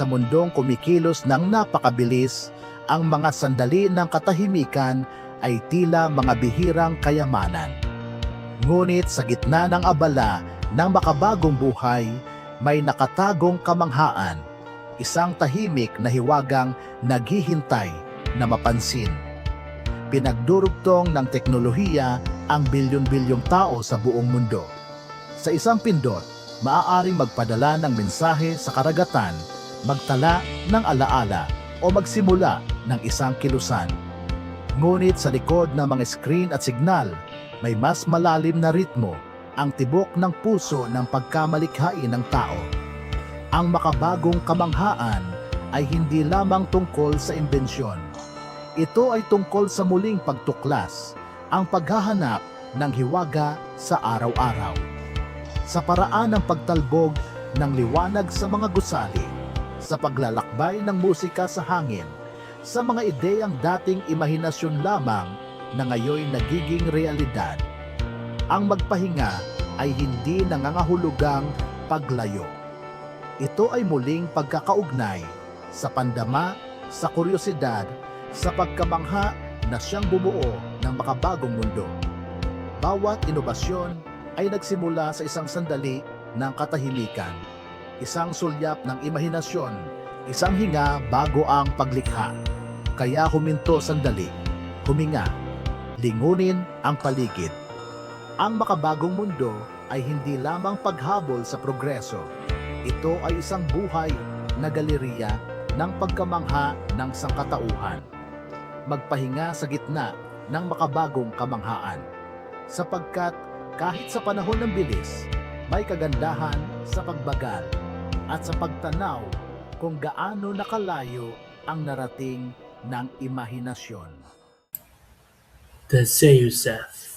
Sa mundong kumikilos ng napakabilis, ang mga sandali ng katahimikan ay tila mga bihirang kayamanan. Ngunit sa gitna ng abala ng makabagong buhay, may nakatagong kamanghaan, isang tahimik na hiwagang naghihintay na mapansin. Pinagdurugtong ng teknolohiya ang bilyon-bilyong tao sa buong mundo. Sa isang pindot, maaaring magpadala ng mensahe sa karagatan, magtala ng alaala o magsimula ng isang kilusan. Ngunit sa likod ng mga screen at signal, may mas malalim na ritmo, ang tibok ng puso ng pagkamalikhain ng tao. Ang makabagong kamanghaan ay hindi lamang tungkol sa imbensyon. Ito ay tungkol sa muling pagtuklas, ang paghahanap ng hiwaga sa araw-araw. Sa paraan ng pagtalbog ng liwanag sa mga gusali, sa paglalakbay ng musika sa hangin, sa mga ideyang dating imahinasyon lamang na ngayon nagiging realidad. Ang magpahinga ay hindi nangangahulugang paglayo. Ito ay muling pagkakaugnay sa pandama, sa kuryosidad, sa pagkamangha na siyang bumuo ng makabagong mundo. Bawat inobasyon ay nagsimula sa isang sandali ng katahimikan, isang sulyap ng imahinasyon, isang hinga bago ang paglikha. Kaya huminto sandali, huminga, lingunin ang paligid. Ang makabagong mundo ay hindi lamang paghabol sa progreso. Ito ay isang buhay na galeriya ng pagkamangha ng sangkatauhan. Magpahinga sa gitna ng makabagong kamanghaan. Sapagkat kahit sa panahon ng bilis, may kagandahan sa pagbagal at sa pagtanaw kung gaano nakalayo ang narating ng imahinasyon. The Zeusev.